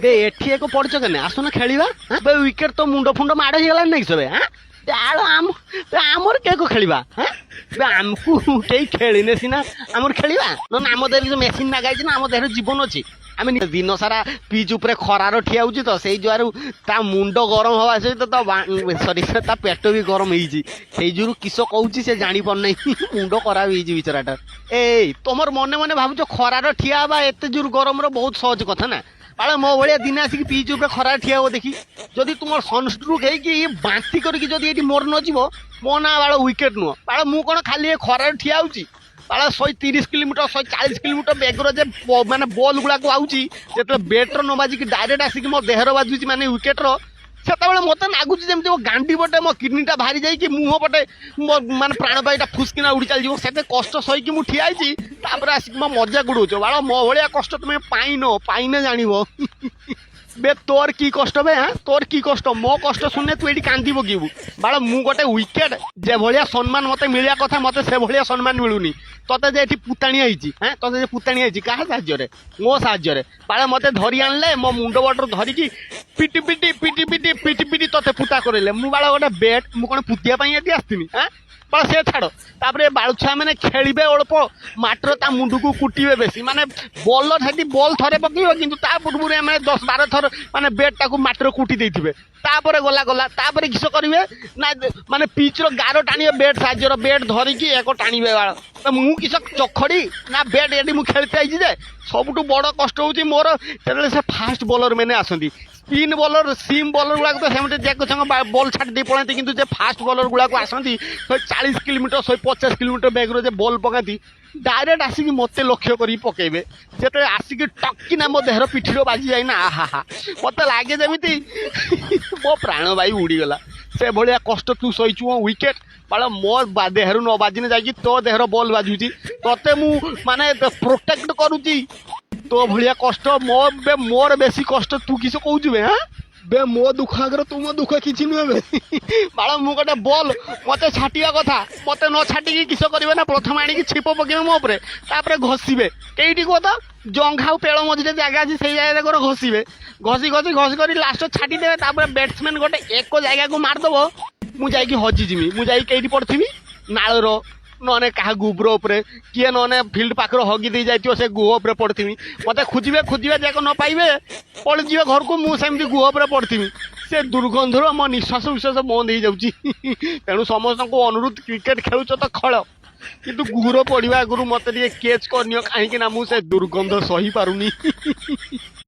বে এଠି ଏକ ପଡ଼ିଛ କେନେ ଆସୁନ ଖେଳିବା ବେ ୱିକେଟ୍ ତ ମୁଣ୍ଡ ଫୁଣ୍ଡ ମାଡ଼ ହେଇଗଲାଣି ନାଇଁ ସବେ ଆମର କେକ ଖେଳିବା ବେ ଆମକୁ କେହି ଖେଳିନେ ସିନା ଆମର ଖେଳିବା ନହେଲେ ଆମ ଦେହରେ ଯୋଉ ମେସିନ୍ ନାଗାଇଛି ନା ଆମ ଦେହରେ ଜୀବନ ଅଛି ଆମେ ଦିନ ସାରା ପିଚ୍ ଉପରେ ଖରାର ଠିଆ ହଉଛି ତ ସେଇ ଯୁଆରୁ ତା ମୁଣ୍ଡ ଗରମ ହବା ସହିତ ତ ସରି ତା ପେଟ ବି ଗରମ ହେଇଛି ସେଇ ଯୋଗୁରୁ କିସ କହୁଛି ସେ ଜାଣିପାରୁନାହିଁ ମୁଣ୍ଡ ଖରାପ ହେଇଛି ବିଚରାଟା। ଏଇ ତମର ମନେ ମନେ ଭାବୁଛ ଖରାର ଠିଆ ହବା ଏତେ ଜୋର ଗରମର ବହୁତ ସହଜ କଥା ନା ବାଳ ମୋ ଭଳିଆ ଦିନେ ଆସିକି ପିଚ୍ ଉପରେ ଖରାରେ ଠିଆ ହବ ଦେଖି ଯଦି ତୁମର ସନଷ୍ଟ୍ରୋକ୍ ହେଇକି ବାନ୍ତି କରିକି ଯଦି ଏଠି ମୋର ନ ଯିବ ମୋ ନା ବାଳ ୱିକେଟ୍ ନୁହଁ ବାଳ ମୁଁ କଣ ଖାଲି ଏ ଖରାରେ ଠିଆ ହଉଛି ବାଳ 130 କିଲୋମିଟର 140 କିଲୋମିଟର ବେଗର ଯେ ମାନେ ବଲ୍ ଗୁଡାକୁ ଆଉଛି ଯେତେବେଳେ ବ୍ୟାଟ୍ର ନ ବାଜିକି ଡାଇରେକ୍ଟ ଆସିକି ମୋ ଦେହର ବାଜୁଛି ମାନେ ୱିକେଟ୍ର ସେତେବେଳେ ମତେ ଲାଗୁଛି ଯେମିତି ମୋ ଗାଣ୍ଡି ପଟେ ମୋ କିଡନୀଟା ବାହାରି ଯାଇକି ମୁହଁ ପଟେ ମୋ ମାନେ ପ୍ରାଣବାୟୁଟା ଫୁସ୍କିନା ଉଡ଼ି ଚାଲିଯିବ ସେତେ କଷ୍ଟ ସହିକି ମୁଁ ଠିଆ ହେଇଛି ତାପରେ ଆସିକି ମୋ ମଜା ଗୁଡ଼ଉଛ ବାଳ ମୋ ଭଳିଆ କଷ୍ଟ ତୁମେ ପାଇନେ ଜାଣିବ ବେ তোর কি কষ্ট বে হ্যাঁ তোর কি কষ্ট মো কষ্ট শুনে তুই এটি কান্দি পকিবু বাଳ ମୁଁ ଗୋଟେ ୱିକେଟ୍ যে ଭଳିଆ ସମ୍ମାନ ମତେ ମିଳିବା କଥା ମତେ ସେ ଭଳିଆ ସମ୍ମାନ ମିଳୁନି ତତେ ଯେ ଏଠି ପୁତାଣିଆ ହେଇଛି ତତେ ଯେ ପୁତାଣିଆ ହେଇଛି କାହା ସାହାଯ୍ୟରେ ମୋ ସାହାଯ୍ୟରେ ବାଳ ମତେ ଧରି ଆଣିଲେ ମୋ ମୁଣ୍ଡ ବଟରୁ ଧରିକି ପିଟି ପିଟି ପିଟି ପିଟି ପିଟି ପିଟି ତତେ ପୁତା କରିଲେ ମୁଁ ବାଳ ଗୋଟେ ବେଟ୍ ମୁଁ କଣ ପୁତିବା ପାଇଁ ଏଠି ଆସିଥିଲି ବାଳ ସେ ଛାଡ଼ ତାପରେ ବାଳୁଛୁଆ ମାନେ ଖେଳିବେ ଅଳ୍ପ ମାତ୍ର ତା ମୁଣ୍ଡକୁ କୁଟିବେ ବେଶୀ ମାନେ ବଲ ସେଠି ବଲ୍ ଥରେ ପକେଇବ କିନ୍ତୁ ତା ପୂର୍ବରୁ ଆମେ 10-12 ଥର ମାନେ ବେଟ୍ଟାକୁ ମାଟିରେ କୁଟି ଦେଇଥିବେ ତାପରେ ଗଲା ତାପରେ କିସ କରିବେ ନା ମାନେ ପିଚ୍ର ଗାର ଟାଣିବେ ବେଟ୍ ସାହାଯ୍ୟରେ ବେଟ୍ ଧରିକି ଏକ ଟାଣିବେ ବାଳ ମୁଁ କିସ ଚଖଡ଼ି ନା ବେଟ୍ ଏଠି ମୁଁ ଖେଳିତେ ଆଇଛି ଯେ ସବୁଠୁ ବଡ଼ କଷ୍ଟ ହେଉଛି ମୋର ଯେତେବେଳେ ସେ ଫାଷ୍ଟ ବୋଲର ମାନେ ଆସନ୍ତି ସ୍ପିନ୍ ବୋଲର ସିମ୍ ବୋଲର ଗୁଡ଼ାକ ତ ସେମିତି ବଲ୍ ଛାଡ଼ି ଦେଇ ପଳାନ୍ତି କିନ୍ତୁ ଯେ ଫାଷ୍ଟ ବୋଲର ଗୁଡ଼ାକ ଆସନ୍ତି 140 କିଲୋମିଟର 150 କିଲୋମିଟର ବେଗର ଯେ ବଲ୍ ପକାନ୍ତି ଡାଇରେକ୍ଟ ଆସିକି ମୋତେ ଲକ୍ଷ୍ୟ କରିକି ପକେଇବେ ଯେତେବେଳେ ଆସିକି ଟକିନା ମୋ ଦେହର ପିଠିର ବାଜି ଯାଇନା ଆହା ମୋତେ ଲାଗେ ଯେମିତି ମୋ ପ୍ରାଣବାୟୁ ଉଡ଼ିଗଲା ସେଭଳିଆ କଷ୍ଟ ତୁ ସହିଛୁ ମୋ ୱିକେଟ୍ ବାଳ ମୋ ଦେହରୁ ନ ବାଜିନେ ଯାଇକି ତୋ ଦେହର ବଲ୍ ବାଜୁଛି ତତେ ମୁଁ ମାନେ ପ୍ରୋଟେକ୍ଟ କରୁଛି ତୋ ଭଳିଆ କଷ୍ଟ ମୋର ବେଶୀ କଷ୍ଟ ତୁ କିସ କହୁଛୁ ବେ ମୋ ଦୁଃଖ ଆଗରେ ତୁ ମୋ ଦୁଃଖ କିଛି ନୁହେଁ ବେ ବାଳ ମୁଁ ଗୋଟେ ବଲ୍ ମତେ ଛାଟିବା କଥା ମତେ ନ ଛାଟିକି କିସ କରିବେ ନା ପ୍ରଥମେ ଆଣିକି ଛିପ ପକେଇବେ ମୋ ଉପରେ ତାପରେ ଘଷିବେ କେଇଠି କୁହ ତ ଜଙ୍ଘା ଆଉ ପେଳ ମଝିରେ ଜାଗା ଅଛି ସେଇ ଜାଗାରେ ଘଷିବେ ଘଷି କରି ଲାଷ୍ଟ ଛାଟିଦେବେ ତାପରେ ବ୍ୟାଟ୍ସମ୍ୟାନ୍ ଗୋଟେ ଏକ ଜାଗାକୁ ମାରିଦେବ ମୁଁ ଯାଇକି ହଜିଯିବି ମୁଁ ଯାଇକି କେଇଠି ପଡ଼ିଥିବି ନାଳର ନହେଲେ କାହା ଗୁବ୍ର ଉପରେ କିଏ ନହେଲେ ଫିଲ୍ଡ ପାଖରେ ହଗି ଦେଇ ଯାଇଥିବ ସେ ଗୁହ ଉପରେ ପଡ଼ିଥିବି ମୋତେ ଖୋଜିବେ ଯାକ ନ ପାଇବେ ପଳେଇଯିବେ ଘରକୁ ମୁଁ ସେମିତି ଗୁହ ଉପରେ ପଡ଼ିଥିବି ସେ ଦୁର୍ଗନ୍ଧରୁ ମୋ ନିଶ୍ୱାସ ବନ୍ଦ ହେଇଯାଉଛି ତେଣୁ ସମସ୍ତଙ୍କୁ ଅନୁରୋଧ କ୍ରିକେଟ୍ ଖେଳୁଛ ତ ଖେଳ କିନ୍ତୁ ଗୁହୁର ପଡ଼ିବା ଆଗରୁ ମୋତେ ଟିକେ କେଚ୍ କରିନିଅ କାହିଁକି ନା ମୁଁ ସେ ଦୁର୍ଗନ୍ଧ ସହିପାରୁନି।